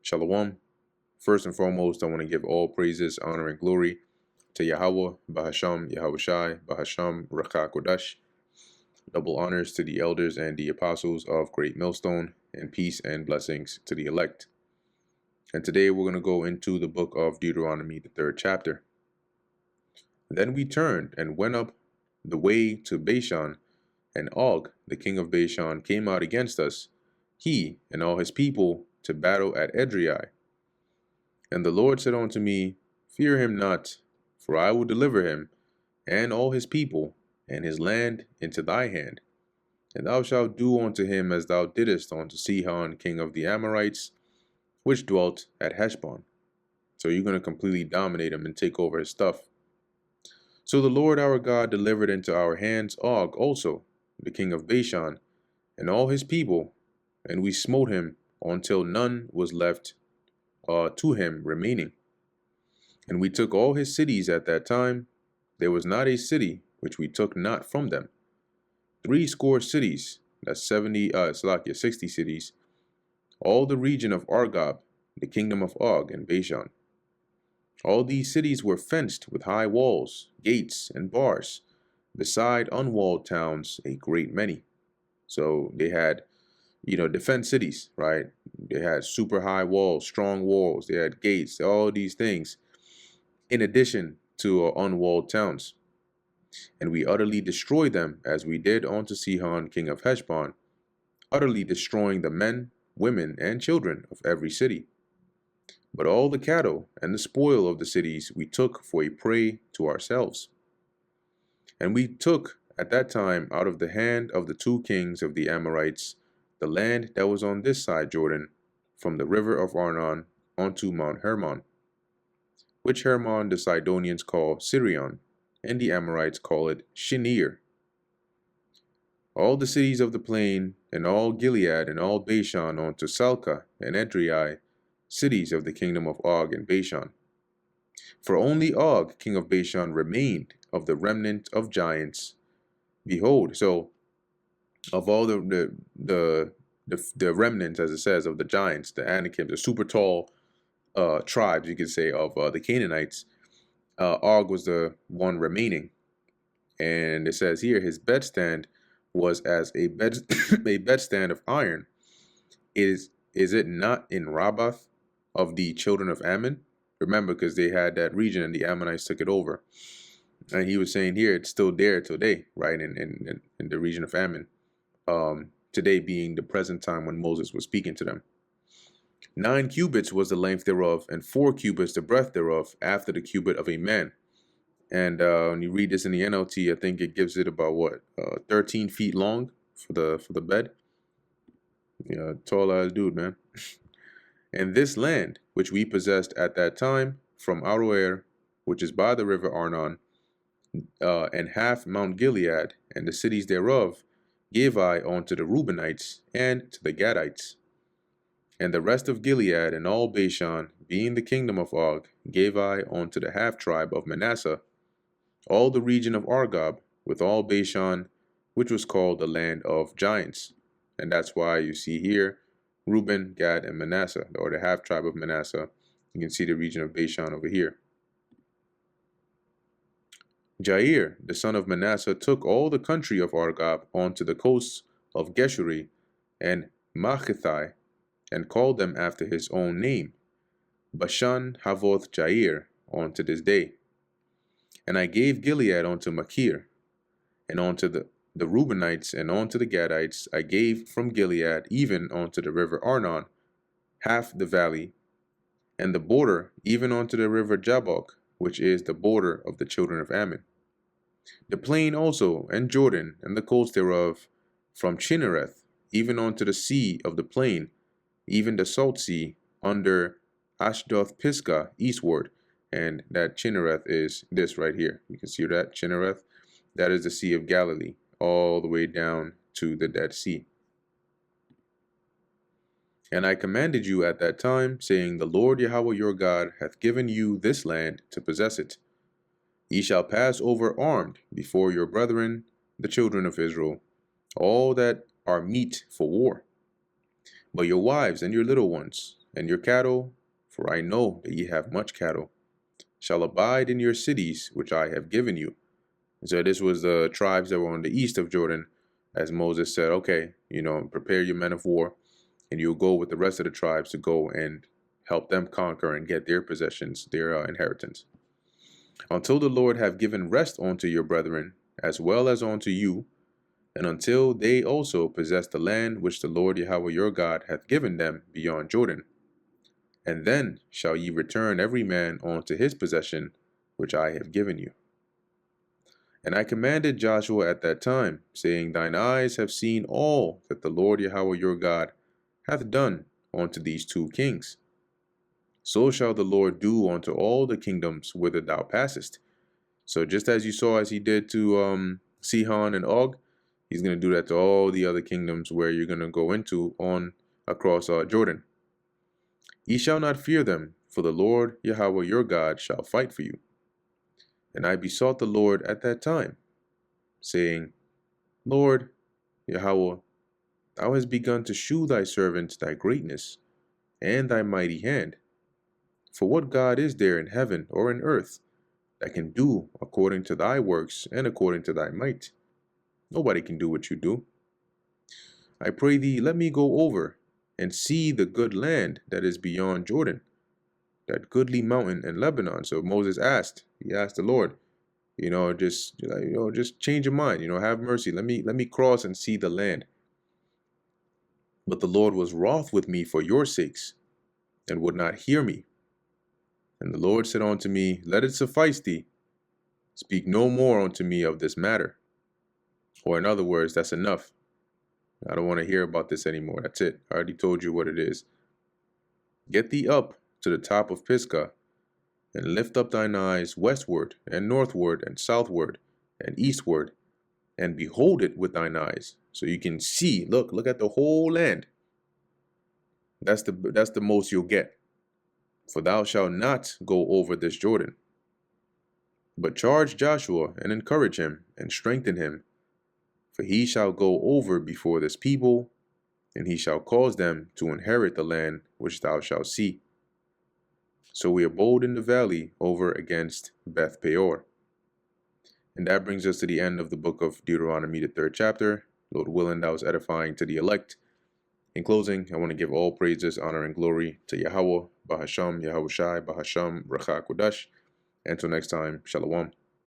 Shalom. First and foremost, I want to give all praises, honor, and glory to Yahweh, Bahasham, Yahushai, Bahasham, Rakha Kodash. Double honors to the elders and the apostles of Great Millstone, and peace and blessings to the elect. And today we're going to go into the book of Deuteronomy, the 3rd chapter. Then we turned and went up the way to Bashan, and Og, the king of Bashan, came out against us, he and all his people, to battle at Edrei. And the Lord said unto me, Fear him not, for I will deliver him, and all his people, and his land into thy hand. And thou shalt do unto him as thou didst unto Sihon, king of the Amorites, which dwelt at Heshbon. So you're going to completely dominate him and take over his stuff. So the Lord our God delivered into our hands Og also, the king of Bashan, and all his people, and we smote him until none was left to him remaining. And we took all his cities at that time. There was not a city which we took not from them. 60 cities, that's 60 cities, all the region of Argob, the kingdom of Og and Bashan. All these cities were fenced with high walls, gates, and bars, beside unwalled towns a great many. So they had, defense cities, right? They had super high walls, strong walls, they had gates, all these things, in addition to unwalled towns. And we utterly destroyed them, as we did unto Sihon, king of Heshbon, utterly destroying the men, women, and children of every city. But all the cattle and the spoil of the cities we took for a prey to ourselves. And we took at that time out of the hand of the 2 kings of the Amorites the land that was on this side Jordan, from the river of Arnon unto Mount Hermon, which Hermon the Sidonians call Sirion, and the Amorites call it Shinir. All the cities of the plain, and all Gilead, and all Bashan unto Salcah and Edrei, cities of the kingdom of Og and Bashan. For only Og, king of Bashan, remained of the remnant of giants. Behold, so of all the remnants, as it says, of the giants, the Anakim, the super tall tribes, you could say, of the Canaanites, Og was the one remaining. And it says here, his bedstand was as a bedstand of iron. Is it not in Rabbath of the children of Ammon? Remember, because they had that region and the Ammonites took it over. And he was saying here, it's still there today, right, in the region of Ammon. Today being the present time when Moses was speaking to them. 9 cubits was the length thereof, and 4 cubits the breadth thereof, after the cubit of a man. And when you read this in the NLT, I think it gives it about 13 feet long for the bed. Yeah, tall ass dude, man. And this land which we possessed at that time from Aroer, which is by the river Arnon, and half Mount Gilead, and the cities thereof, gave I unto the Reubenites and to the Gadites. And the rest of Gilead and all Bashan, being the kingdom of Og, gave I unto the half tribe of Manasseh, all the region of Argob, with all Bashan, which was called the land of giants. And that's why you see here Reuben, Gad, and Manasseh, or the half tribe of Manasseh. You can see the region of Bashan over here. Jair, the son of Manasseh, took all the country of Argob unto the coasts of Geshuri and Machithai, and called them after his own name, Bashan Havoth Jair, unto this day. And I gave Gilead unto Machir, and unto the Reubenites and unto the Gadites I gave from Gilead even unto the river Arnon, half the valley, and the border even unto the river Jabbok, which is the border of the children of Ammon. The plain also, and Jordan, and the coast thereof, from Chinnereth, even unto the sea of the plain, even the salt sea, under Ashdoth Pisgah, eastward. And that Chinnereth is this right here. You can see that, Chinnereth. That is the Sea of Galilee, all the way down to the Dead Sea. And I commanded you at that time, saying, The Lord Yahweh your God hath given you this land to possess it. Ye shall pass over armed before your brethren, the children of Israel, all that are meet for war. But your wives and your little ones, and your cattle, for I know that ye have much cattle, shall abide in your cities which I have given you. So this was the tribes that were on the east of Jordan, as Moses said, okay, prepare your men of war, and you'll go with the rest of the tribes to go and help them conquer and get their possessions, their inheritance. Until the Lord have given rest unto your brethren, as well as unto you, and until they also possess the land which the Lord Yahweh your God hath given them beyond Jordan. And then shall ye return every man unto his possession, which I have given you. And I commanded Joshua at that time, saying, Thine eyes have seen all that the Lord Yahweh your God hath done unto these two kings. So shall the Lord do unto all the kingdoms whither thou passest. So just as you saw as he did to Sihon and Og, he's going to do that to all the other kingdoms where you're going to go into on across Jordan. Ye shall not fear them, for the Lord Yahweh your God shall fight for you. And I besought the Lord at that time, saying, Lord Yahweh, thou hast begun to shew thy servant thy greatness and thy mighty hand. For what God is there in heaven or in earth that can do according to thy works and according to thy might? Nobody can do what you do. I pray thee, let me go over and see the good land that is beyond Jordan, that goodly mountain in Lebanon. So Moses he asked the Lord, just change your mind, have mercy. Let me cross and see the land. But the Lord was wroth with me for your sakes, and would not hear me. And the Lord said unto me, Let it suffice thee. Speak no more unto me of this matter. Or in other words, that's enough. I don't want to hear about this anymore. That's it. I already told you what it is. Get thee up to the top of Pisgah, and lift up thine eyes westward, and northward, and southward, and eastward, and behold it with thine eyes. So you can see, look at the whole land. That's the most you'll get. For thou shalt not go over this Jordan. But charge Joshua, and encourage him, and strengthen him. For he shall go over before this people, and he shall cause them to inherit the land which thou shalt see. So we abode in the valley over against Beth Peor. And that brings us to the end of the book of Deuteronomy, the 3rd chapter. Lord willing, that was edifying to the elect. In closing, I want to give all praises, honor, and glory to Yahweh, Bahasham, Yahweh Shai, Bahasham, Racha Kodash. Until next time, Shalom.